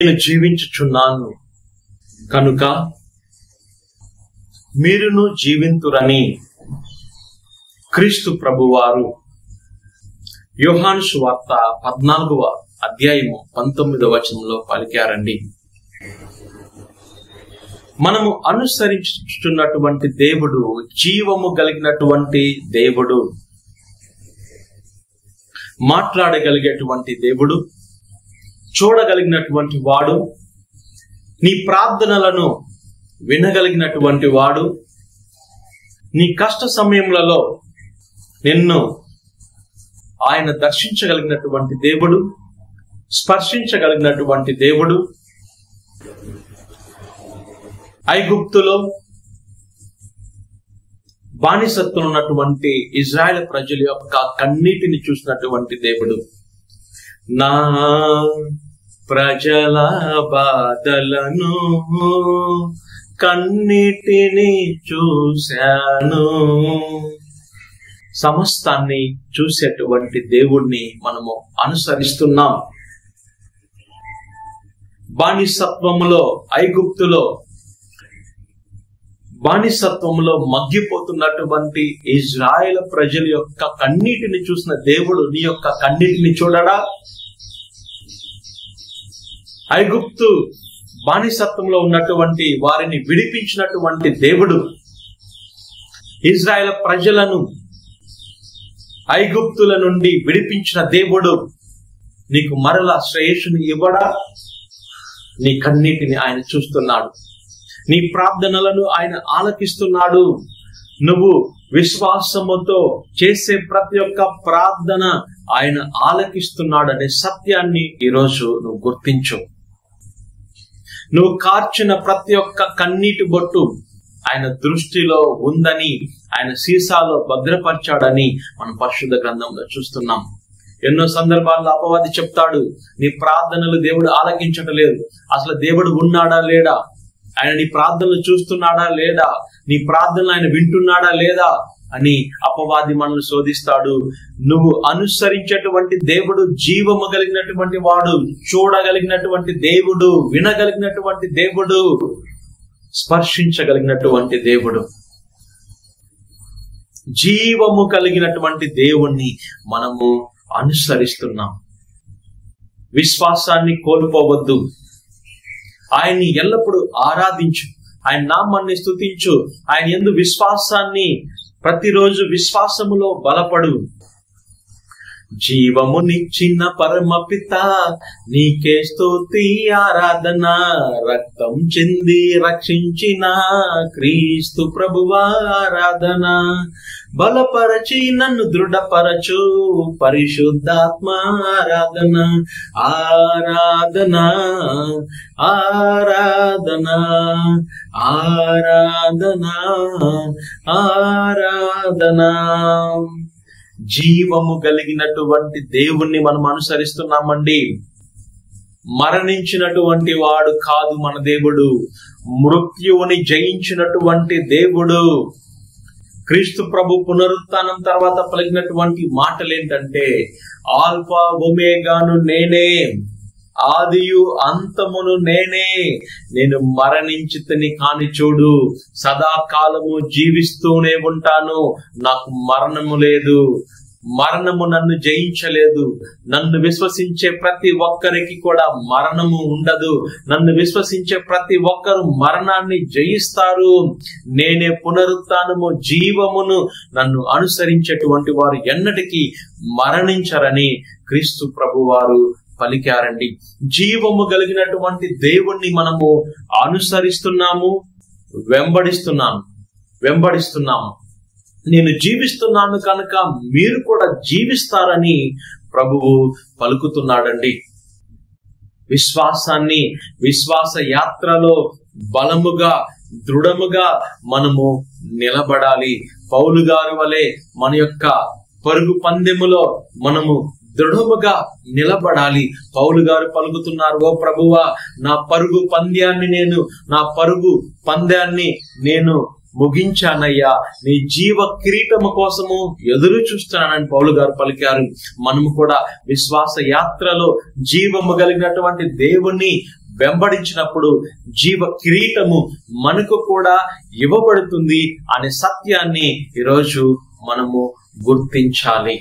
నేను జీవించుచున్నాను కనుక మీరును జీవింతురని క్రీస్తు ప్రభువారు యోహాను సువార్త 14వ అధ్యాయము 19వ వచనంలో పలికారండి. మనము అనుసరించుతున్నటువంటి దేవుడు జీవము కలిగినటువంటి దేవుడు, మాట్లాడగలిగేటువంటి దేవుడు, చూడగలిగినటువంటి వాడు, నీ ప్రార్థనలను వినగలిగినటువంటి వాడు, నీ కష్ట సమయములలో నిన్ను ఆయన దర్శించగలిగినటువంటి దేవుడు, స్పర్శించగలిగినటువంటి దేవుడు. ఐగుప్తులో బానిసత్వం ఉన్నటువంటి ఇజ్రాయెల్ ప్రజల యొక్క కన్నీటిని చూసినటువంటి దేవుడు. నా ప్రజల బాధలను కన్నీటిని చూశాను. సమస్తాన్ని చూసేటువంటి దేవుణ్ణి మనము అనుసరిస్తున్నాం. బానిసత్వములో, ఐగుప్తులో బానిసత్వంలో మగ్గిపోతున్నటువంటి ఇజ్రాయెల్ ప్రజల యొక్క కన్నీటిని చూసిన దేవుడు నీ యొక్క కన్నీటిని చూడడా? ఐగుప్తు బానిసత్వంలో ఉన్నటువంటి వారిని విడిపించినటువంటి దేవుడు ఇజ్రాయెల్ ప్రజలను ఐగుప్తుల నుండి విడిపించిన దేవుడు నీకు మరలా శ్రేయస్సుని ఇవ్వడా? నీ కన్నీటిని ఆయన చూస్తున్నాడు, నీ ప్రార్థనలను ఆయన ఆలకిస్తున్నాడు. నువ్వు విశ్వాసముతో చేసే ప్రతి ఒక్క ప్రార్థన ఆయన ఆలకిస్తున్నాడు అనే సత్యాన్ని ఈరోజు నువ్వు గుర్తించు. నువ్వు కార్చిన ప్రతి ఒక్క కన్నీటి బొట్టు ఆయన దృష్టిలో ఉందని, ఆయన సీసాలో భద్రపరిచాడని మనం పరిశుద్ధ గ్రంథంలో చూస్తున్నాం. ఎన్నో సందర్భాల్లో అపవాది చెప్తాడు, నీ ప్రార్థనలు దేవుడు ఆలకించటలేదు, అసలు దేవుడు ఉన్నాడా లేడా, ఆయన నీ ప్రార్థనలు చూస్తున్నాడా లేదా, నీ ప్రార్థనలు ఆయన వింటున్నాడా లేదా అని అపవాది మనల్ని శోధిస్తాడు. నువ్వు అనుసరించేటువంటి దేవుడు జీవము కలిగినటువంటి వాడు, చూడగలిగినటువంటి దేవుడు, వినగలిగినటువంటి దేవుడు, స్పర్శించగలిగినటువంటి దేవుడు. జీవము కలిగినటువంటి దేవుణ్ణి మనము అనుసరిస్తున్నాం. విశ్వాసాన్ని కోల్పోవద్దు. ఆయన్ని ఎల్లప్పుడూ ఆరాధించు, ఆయన నామాన్ని స్తుతించు, ఆయన యందు విశ్వాసాన్ని ప్రతిరోజు విశ్వాసములో బలపడు. జీవమునిచ్చిన పరమపిత నీకే స్తుతి ఆరాధన, రక్తం చెంది రక్షించిన క్రీస్తు ప్రభువా ఆరాధన, బలపరచి నన్ను దృఢపరచు పరిశుద్ధాత్మ ఆరాధన, ఆరాధన ఆరాధన ఆరాధన ఆరాధన. జీవము కలిగినటువంటి దేవుణ్ణి మనం అనుసరిస్తున్నామండి. మరణించినటువంటి వాడు కాదు మన దేవుడు, మృత్యువుని జయించినటువంటి దేవుడు. క్రీస్తు ప్రభు పునరుత్థానం తర్వాత పలికినటువంటి మాటలు ఏంటంటే, ఆల్ఫా ఒమేగాను నేనే, ఆదియు అంతమును నేనే, నేను మరణించితిని కాని చూడు, సదాకాలము జీవిస్తూనే ఉంటాను, నాకు మరణము లేదు, మరణము నన్ను జయించలేదు. నన్ను విశ్వసించే ప్రతి ఒక్కరికి కూడా మరణము ఉండదు. నన్ను విశ్వసించే ప్రతి ఒక్కరు మరణాన్ని జయిస్తారు. నేనే పునరుత్థానము, జీవమును. నన్ను అనుసరించేటువంటి వారు ఎన్నటికీ మరణించరని క్రీస్తు ప్రభువారు పలికారండి. జీవము కలిగినటువంటి దేవుణ్ణి మనము అనుసరిస్తున్నాము, వెంబడిస్తున్నాము. నేను జీవిస్తున్నాను కనుక మీరు కూడా జీవిస్తారని ప్రభువు పలుకుతున్నాడండి. విశ్వాసాన్ని, విశ్వాస యాత్రలో బలముగా, దృఢముగా మనము నిలబడాలి. పౌలు గారు వలె మన యొక్క పరుగు పందెములో మనము దృఢముగా నిలబడాలి. పౌలు గారు పలుకుతున్నారు, ఓ ప్రభువా, నా పరుగు పంద్యాన్ని నేను ముగించానయ్యా, నీ జీవ కిరీటము కోసము ఎదురు చూస్తున్నానని పౌలు గారు పలికారు. మనము కూడా విశ్వాస యాత్రలో జీవము కలిగినటువంటి దేవుణ్ణి వెంబడించినప్పుడు జీవ కిరీటము మనకు కూడా ఇవ్వబడుతుంది అనే సత్యాన్ని ఈరోజు మనము గుర్తించాలి.